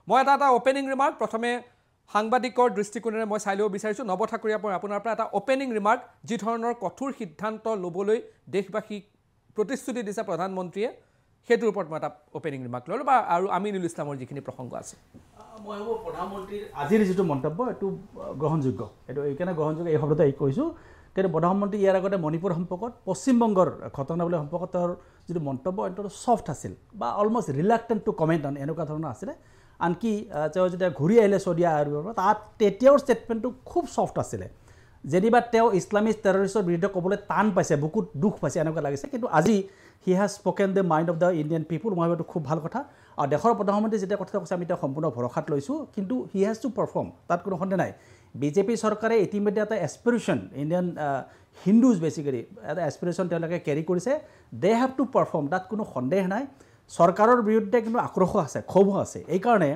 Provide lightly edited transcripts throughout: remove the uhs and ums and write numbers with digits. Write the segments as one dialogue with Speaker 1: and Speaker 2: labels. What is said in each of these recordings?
Speaker 1: মই এটা opening remark প্ৰথমে সাংবাদিকৰ দৃষ্টিকোণেৰে মই চাই ল'ব বিচাৰিছোঁ নৱ ঠাকুৰীয়া আপোনাৰ পৰা এটা ওপেনিং ৰিমাৰ্ক যি ধৰণৰ কঠোৰ সিদ্ধান্ত ল'বলৈ দেশবাসীক প্ৰতিশ্ৰুতি দিছে প্ৰধানমন্ত্ৰীয়ে সেইটোৰ ওপৰত মই এটা ওপেনিং ৰিমাৰ্ক ল'লোঁ বা আৰু আমিনুল ইছলামৰ যিখিনি প্ৰসংগ আছে
Speaker 2: মই ভাবোঁ প্ৰধানমন্ত্ৰীৰ আজিৰ যিটো মন্তব্য এইটো গ্ৰহণযোগ্য এইটো এইকাৰণে গ্ৰহণযোগ্য এই শব্দতে কৈছোঁ কিন্তু প্ৰধানমন্ত্ৰী ইয়াৰ আগতে মণিপুৰ সম্পৰ্কত পশ্চিমবংগৰ ঘটনাৱলী সম্পৰ্কত তেওঁৰ যিটো মন্তব্য এইটো চফ্ট আছিল বা almost reluctant to comment on এনেকুৱা ধৰণৰ আছিলে আনকি তেওঁ যেতিয়া ঘূৰি আহিলে চৌদি আৰবৰ পৰা তাত তেতিয়াৰ ষ্টেটমেণ্টটো খুব চফ্ট আছিলে যেনিবা তেওঁ ইছলামিষ্ট টেৰৰিষ্টৰ বিৰুদ্ধে ক'বলৈ টান পাইছে বুকুত দুখ পাইছে এনেকুৱা লাগিছে কিন্তু আজি he has spoken the mind of the Indian people মই ভাবোঁ খুব ভাল কথা আৰু দেশৰ প্ৰধানমন্ত্ৰী যেতিয়া কথা কৈছে আমি তেওঁ সম্পূৰ্ণ ভৰসাত লৈছোঁ কিন্তু হি হেজ টু পাৰফৰ্ম তাত কোনো সন্দেহ নাই বিজেপি চৰকাৰে ইতিমধ্যে এটা এছপিৰেশ্যন ইণ্ডিয়ান হিন্দুজ বেচিকেলি এটা এছপিৰেশ্যন তেওঁলোকে কেৰি কৰিছে দে হেভ টু পাৰফৰ্ম তাত কোনো সন্দেহ নাই চৰকাৰৰ বিৰুদ্ধে কিন্তু আক্ৰোশ আছে ক্ষোভ আছে এইকাৰণে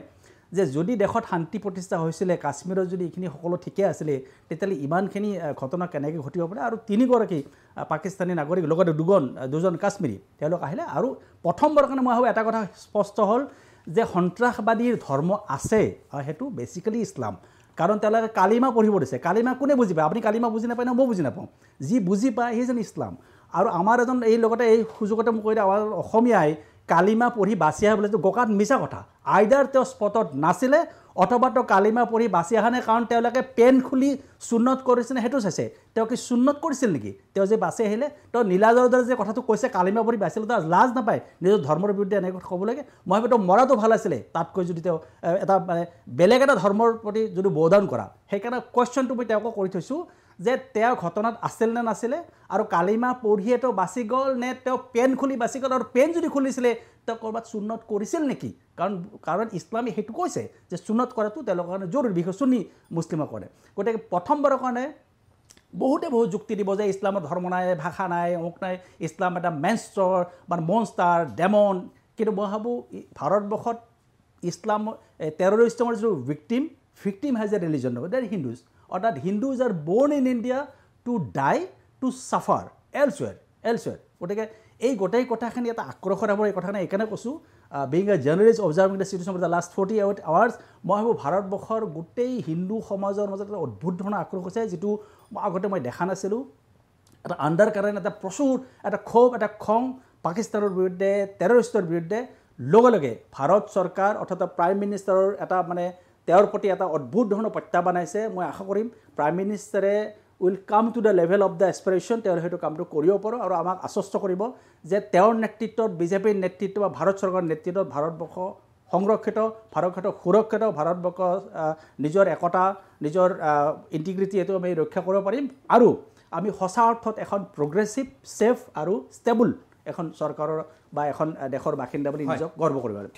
Speaker 2: যে যদি দেশত শান্তি প্ৰতিষ্ঠা হৈছিলে কাশ্মীৰত যদি এইখিনি সকলো ঠিকে আছিলে তেতিয়াহ'লে ইমানখিনি ঘটনা কেনেকৈ ঘটিব পাৰে আৰু তিনিগৰাকী পাকিস্তানী নাগৰিক লগতে দুজন কাশ্মীৰী তেওঁলোক আহিলে আৰু প্ৰথমবাৰৰ কাৰণে মই ভাবোঁ এটা কথা স্পষ্ট হ'ল যে সন্ত্ৰাসবাদীৰ ধৰ্ম আছে আৰু সেইটো বেচিকেলি ইছলাম কাৰণ তেওঁলোকে কালিমা পঢ়িব দিছে কালিমা কোনে বুজি পায় আপুনি কালিমা বুজি নাপায় ন মই বুজি নাপাওঁ যি বুজি পায় সেই যেন ইছলাম আৰু আমাৰ এজন এই লগতে এই সুযোগতে মোক কৈ দিয়ে আমাৰ অসমীয়াই কালিমা পঢ়ি বাচি আহে বোলেতো গকাত মিছা কথা আইদাৰ তেওঁ স্পটত নাছিলে অথবা তেওঁ কালিমা পঢ়ি বাচি অহা নাই কাৰণ তেওঁলোকে পেন খুলি সুন্নত কৰিছিলে সেইটো চাইছে তেওঁ কি সুন্নত কৰিছিল নেকি তেওঁ যে বাচি আহিলে তেওঁ নীলাজৰ যে কথাটো কৈছে কালিমা পঢ়ি বাচিলে তেওঁ লাজ নাপায় নিজৰ ধৰ্মৰ বিৰুদ্ধে এনেকৈ ক'ব লাগে মই ভাবোঁ তেওঁ মৰাটো ভাল আছিলে তাতকৈ যদি তেওঁ এটা মানে বেলেগ এটা ধৰ্মৰ প্ৰতি যদি বদান কৰা সেইকাৰণে কুৱেশ্যনটো মই তেওঁকো কৰি থৈছোঁ যে তেওঁ ঘটনাত আছিল নে নাছিলে আৰু কালিমা পঢ়িয়ে তেওঁ বাচি গ'ল নে তেওঁ পেন খুলি বাচি গ'ল আৰু পেন যদি খুলিছিলে তেওঁ ক'ৰবাত সুন্নত কৰিছিল নেকি কাৰণ ইছলামে সেইটো কৈছে যে সুন্নত কৰাটো তেওঁলোকৰ কাৰণে জৰুৰী বিশেষ সুন্নী মুছলিমক কৰে গতিকে প্ৰথমবাৰৰ কাৰণে বহুত যুক্তি দিব যে ইছলামৰ ধৰ্ম নাই ভাষা নাই অমুক নাই ইছলাম এটা মেনষ্টৰ বা মনষ্টাৰ ডেমন কিন্তু মই ভাবোঁ ভাৰতবৰ্ষত ইছলাম টেৰৰিষ্টৰ যিটো victim has a religion they are Hindus অৰ্থাৎ Hindus are born in India to die to suffer elsewhere গতিকে এই গোটেই কথাখিনি এটা আক্ৰোশৰ হ'ব এই কথাখিনি এইকাৰণে কৈছোঁ being a journalist observing the situation of the last 48 hours মই ভাবোঁ ভাৰতবৰ্ষৰ গোটেই হিন্দু সমাজৰ মাজত এটা অদ্ভুত ধৰণৰ আক্ৰোশ আছে যিটো আগতে মই দেখা নাছিলোঁ এটা আণ্ডাৰ কাৰেণ্ট এটা প্ৰচুৰ এটা ক্ষোভ এটা খং পাকিস্তানৰ বিৰুদ্ধে টেৰৰিষ্টৰ বিৰুদ্ধে লগে লগে ভাৰত চৰকাৰ অৰ্থাৎ প্ৰাইম মিনিষ্টাৰৰ এটা মানে তেওঁৰ প্ৰতি এটা অদ্ভুত ধৰণৰ প্ৰত্যাহ্বান আহিছে মই আশা কৰিম প্ৰাইম মিনিষ্টাৰে will come to the level of the aspiration তেওঁ সেইটো কামটো কৰিব পাৰোঁ আৰু আমাক আশ্বস্ত কৰিব যে তেওঁৰ নেতৃত্বত বিজেপিৰ নেতৃত্ব বা ভাৰত চৰকাৰৰ নেতৃত্বত ভাৰতবৰ্ষ সংৰক্ষিত ভাৰতবৰ্ষ সুৰক্ষিত ভাৰতবৰ্ষ নিজৰ একতা নিজৰ ইণ্টিগ্ৰিটি এইটো আমি ৰক্ষা কৰিব পাৰিম আৰু আমি সঁচা অৰ্থত এখন প্ৰগ্ৰেছিভ ছেফ আৰু ষ্টেবল এখন চৰকাৰৰ বা এখন দেশৰ বাসিন্দা বুলি নিজক গৰ্ব কৰিব পাৰিম